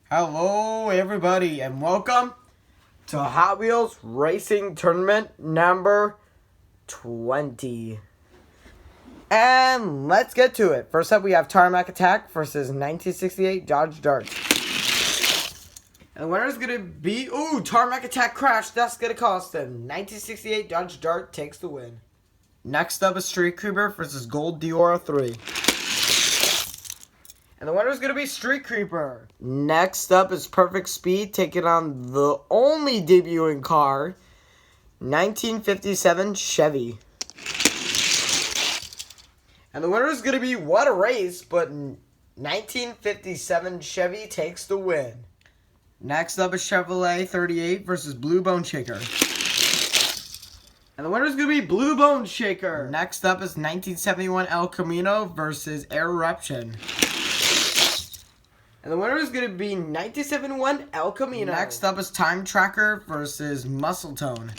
Hello everybody and welcome to Hot Wheels Racing Tournament number 20. And let's get to it. First up we have Tarmac Attack versus 1968 Dodge Dart. And the winner is going to be, Tarmac Attack Crash. That's going to cost him. 1968 Dodge Dart takes the win. Next up is Street Creeper versus Gold Dior 3. And the winner is going to be Street Creeper. Next up is Perfect Speed taking on the only debuting car, 1957 Chevy. And the winner is going to be What a Race, but 1957 Chevy takes the win. Next up is Chevrolet 38 versus Blue Bone Shaker. And the winner is going to be Blue Bone Shaker. Next up is 1971 El Camino versus Eruption. And the winner is going to be 1971 El Camino. Next up is Time Tracker versus Muscle Tone.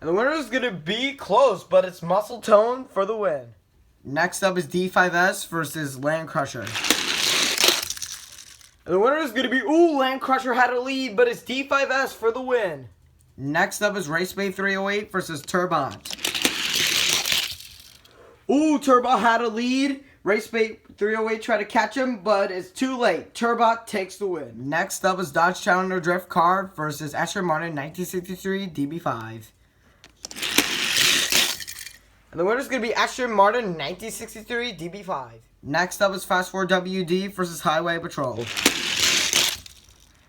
And the winner is going to be close, but it's Muscle Tone for the win. Next up is D5S versus Land Crusher. And the winner is going to be, Land Crusher had a lead, but it's D5S for the win. Next up is Racebay 308 versus Turbot. Turbot had a lead. Racebay 308 tried to catch him, but it's too late. Turbot takes the win. Next up is Dodge Challenger Drift Car versus Aston Martin 1963 DB5. And the winner is going to be Aston Martin 1963 DB5. Next up is Fast 4 WD versus Highway Patrol.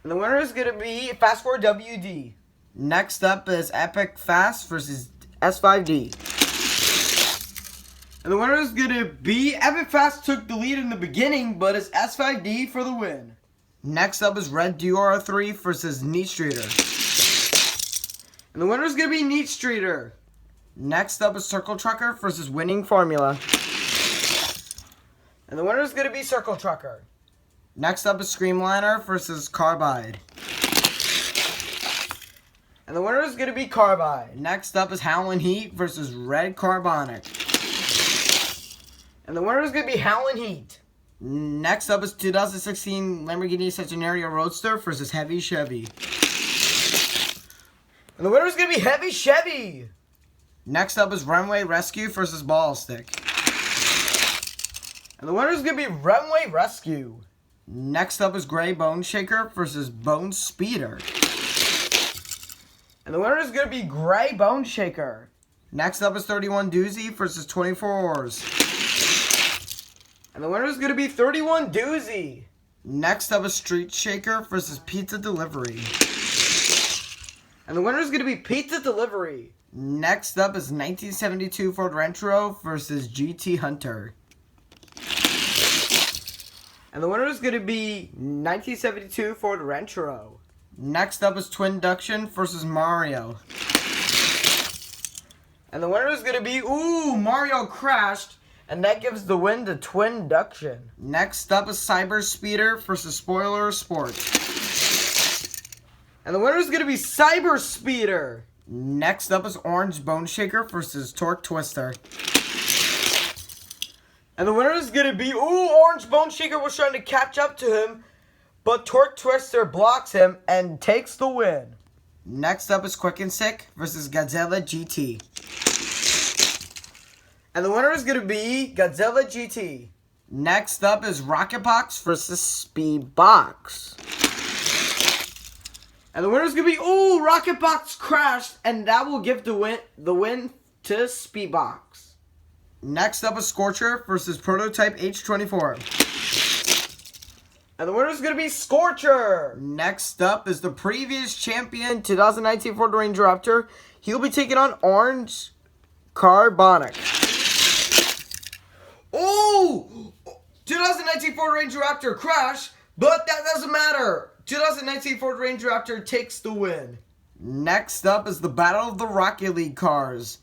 And the winner is going to be Fast 4 WD. Next up is Epic Fast versus S5D. And the winner is going to be Epic Fast took the lead in the beginning, but it's S5D for the win. Next up is Red Dior 3 versus Neat Streeter. And the winner is going to be Neat Streeter. Next up is Circle Trucker versus Winning Formula. And the winner is going to be Circle Trucker. Next up is Screamliner versus Carbide. And the winner is going to be Carbide. Next up is Howlin' Heat versus Red Carbonic. And the winner is going to be Howlin' Heat. Next up is 2016 Lamborghini Centenario Roadster versus Heavy Chevy. And the winner is going to be Heavy Chevy. Next up is Runway Rescue versus Ball Stick. And the winner is going to be Runway Rescue. Next up is Gray Bone Shaker versus Bone Speeder. And the winner is going to be Gray Bone Shaker. Next up is 31 Doozy versus 24 Oars. And the winner is going to be 31 Doozy. Next up is Street Shaker versus Pizza Delivery. And the winner is going to be Pizza Delivery. Next up is 1972 Ford Rancho versus GT Hunter. And the winner is going to be 1972 Ford Rancho. Next up is Twin Duction versus Mario. And the winner is going to be, Mario crashed. And that gives the win to Twin Duction. Next up is Cyber Speeder versus Spoiler Sport. And the winner is going to be Cyber Speeder. Next up is Orange Bone Shaker versus Torque Twister. And the winner is going to be, Orange Bone Shaker was trying to catch up to him, but Torque Twister blocks him and takes the win. Next up is Quick and Sick versus Godzilla GT. And the winner is going to be Godzilla GT. Next up is Rocket Box versus Speed Box. And the winner is going to be, Rocket Box crashed, and that will give the win to Speed Box. Next up is Scorcher versus Prototype H24. And the winner is going to be Scorcher. Next up is the previous champion, 2019 Ford Ranger Raptor. He'll be taking on Orange Carbonic. 2019 Ford Ranger Raptor crash, but that doesn't matter. 2019 Ford Ranger Raptor takes the win. Next up is the Battle of the Rocket League cars.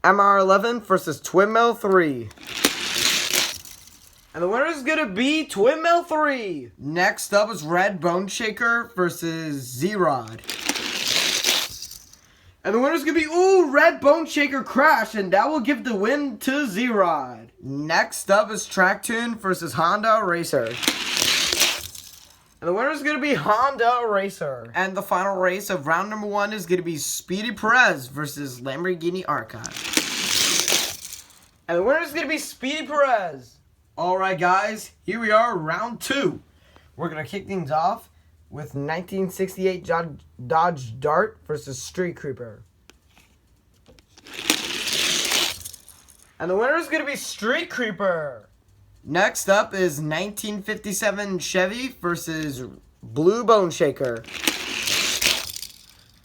MR11 versus Twin Mill 3. And the winner is going to be Twin Mill 3. Next up is Red Bone Shaker versus Z-Rod. And the winner's going to be, Red Bone Shaker Crash, and that will give the win to Z-Rod. Next up is Track Tune versus Honda Racer. And the winner is going to be Honda Racer. And the final race of round number 1 is going to be Speedy Perez versus Lamborghini Archive. And the winner is going to be Speedy Perez. Alright guys, here we are, round 2. We're going to kick things off with 1968 Dodge Dart versus Street Creeper. And the winner is going to be Street Creeper. Next up is 1957 Chevy versus Blue Bone Shaker.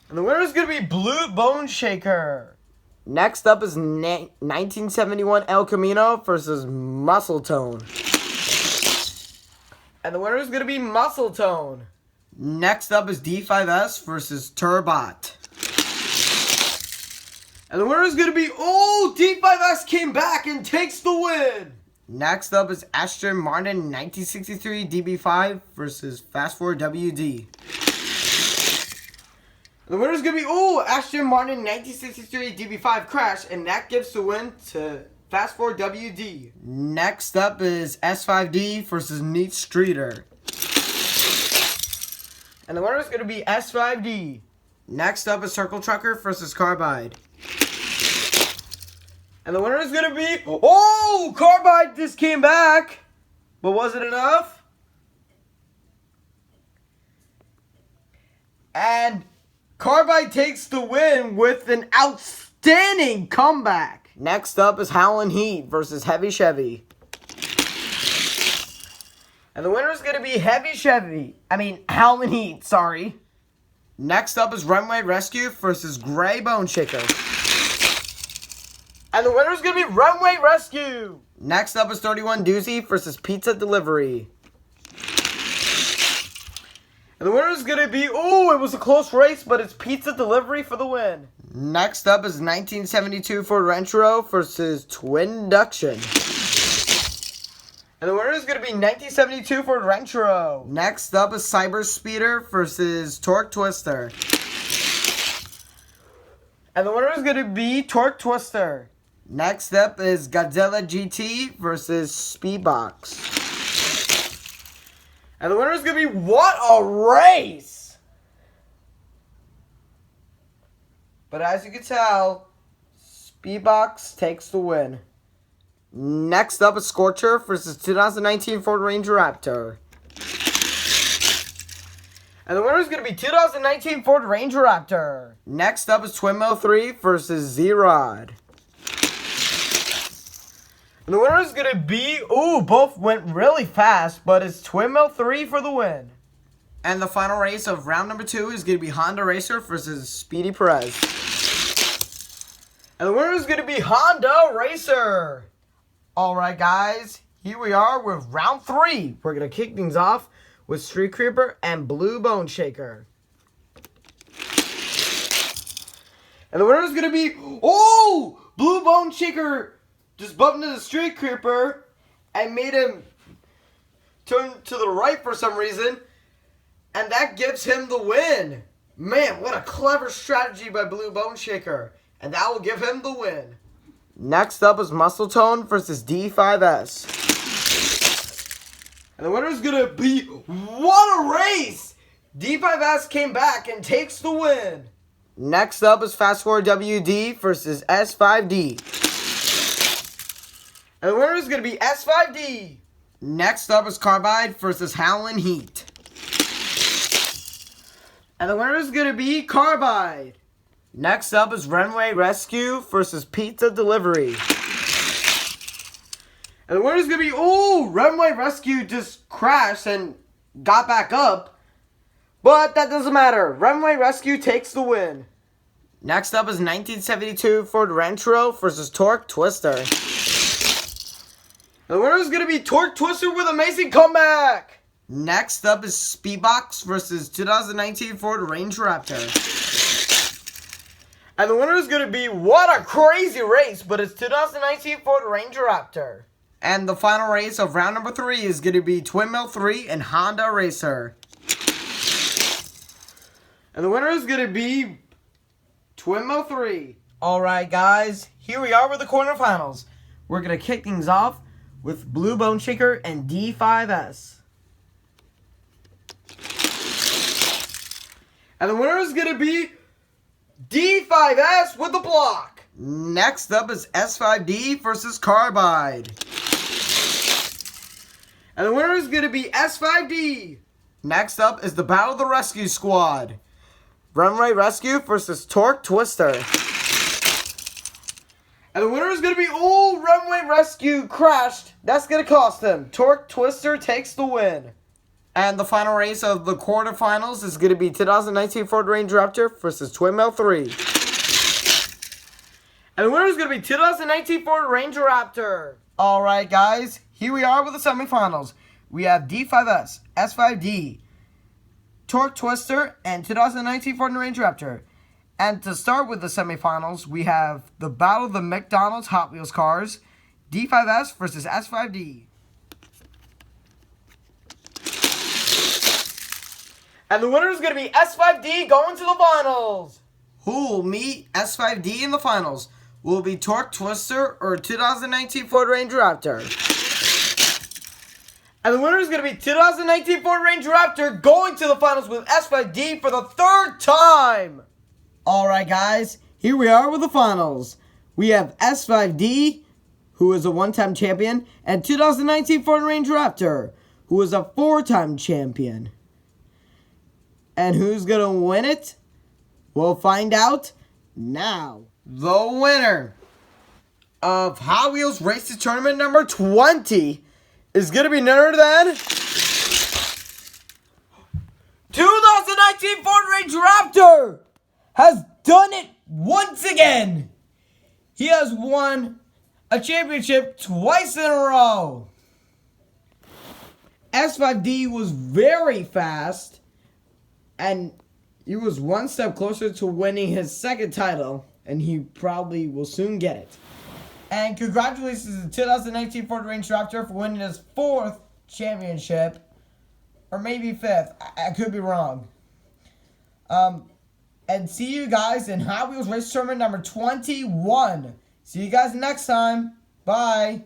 And the winner is going to be Blue Bone Shaker. Next up is 1971 El Camino versus Muscle Tone. And the winner is going to be Muscle Tone. Next up is D5S versus Turbot. And the winner is going to be, D5S came back and takes the win. Next up is Aston Martin 1963 DB5 versus Fast Forward WD. The winner is going to be, Aston Martin 1963 DB5 Crash, and that gives the win to Fast Forward WD. Next up is S5D versus Neat Streeter. And the winner is going to be S5D. Next up is Circle Trucker versus Carbide. And the winner is going to be... Carbide just came back. But was it enough? And Carbide takes the win with an outstanding comeback. Next up is Howlin' Heat versus Heavy Chevy. And the winner is going to be Howlin' Heat, sorry. Next up is Runway Rescue versus Gray Bone Shaker. And the winner is going to be Runway Rescue. Next up is 31 Doozy versus Pizza Delivery. And the winner is going to be, it was a close race, but it's Pizza Delivery for the win. Next up is 1972 Ford Ranchero versus Twinduction. And the winner is going to be 1972 Ford Ranchero. Next up is Cyber Speeder versus Torque Twister. And the winner is going to be Torque Twister. Next up is Godzilla GT versus Speedbox. And the winner is going to be, what a race! But as you can tell, Speedbox takes the win. Next up is Scorcher versus 2019 Ford Ranger Raptor. And the winner is going to be 2019 Ford Ranger Raptor. Next up is Twinmo 3 versus Z-Rod. And the winner is going to be, both went really fast, but it's Twinmo 3 for the win. And the final race of round number 2 is going to be Honda Racer versus Speedy Perez. And the winner is going to be Honda Racer. Alright guys, here we are with round 3. We're going to kick things off with Street Creeper and Blue Bone Shaker. And the winner is going to be, Blue Bone Shaker just bumped into the Street Creeper and made him turn to the right for some reason. And that gives him the win. Man, what a clever strategy by Blue Bone Shaker. And that will give him the win. Next up is Muscle Tone versus D5S. And the winner is going to be, what a race! D5S came back and takes the win. Next up is Fast Forward WD versus S5D. And the winner is going to be S5D. Next up is Carbide versus Howlin' Heat. And the winner is going to be Carbide. Next up is Runway Rescue versus Pizza Delivery. And the winner is going to be, Runway Rescue just crashed and got back up. But that doesn't matter. Runway Rescue takes the win. Next up is 1972 Ford Ranchero versus Torque Twister. The winner is going to be Torque Twister with amazing comeback. Next up is Speedbox versus 2019 Ford Ranger Raptor. And the winner is going to be, what a crazy race, but it's 2019 Ford Ranger Raptor. And the final race of round number 3 is going to be Twinmo 3 and Honda Racer. And the winner is going to be Twinmo 3. Alright guys, here we are with the quarterfinals. We're going to kick things off with Blue Bone Shaker and D5S. And the winner is going to be D5S with the block. Next up is S5D versus Carbide. And the winner is going to be S5D. Next up is the Battle of the Rescue Squad. Runway Rescue versus Torque Twister. And the winner is going to be Runway Rescue crashed. That's going to cost him. Torque Twister takes the win. And the final race of the quarterfinals is going to be 2019 Ford Ranger Raptor versus Twin Mail 3. And the winner is going to be 2019 Ford Ranger Raptor. Alright guys, here we are with the semifinals. We have D5S, S5D, Torque Twister, and 2019 Ford Ranger Raptor. And to start with the semifinals, we have the Battle of the McDonald's Hot Wheels cars, D5S versus S5D. And the winner is going to be S5D going to the finals. Who will meet S5D in the finals? Will it be Torque Twister or 2019 Ford Ranger Raptor? And the winner is going to be 2019 Ford Ranger Raptor going to the finals with S5D for the third time. Alright guys, here we are with the finals. We have S5D, who is a one-time champion, and 2019 Ford Ranger Raptor, who is a four-time champion. And who's going to win it? We'll find out now. The winner of Hot Wheels Race to Tournament number 20 is going to be none other than 2019 Ford Ranger Raptor has done it once again. He has won a championship twice in a row. S5D was very fast, and he was one step closer to winning his second title, and he probably will soon get it. And congratulations to 2019 Ford Ranger Raptor for winning his fourth championship, or maybe fifth. I could be wrong. And see you guys in Hot Wheels Race Tournament number 21. See you guys next time. Bye.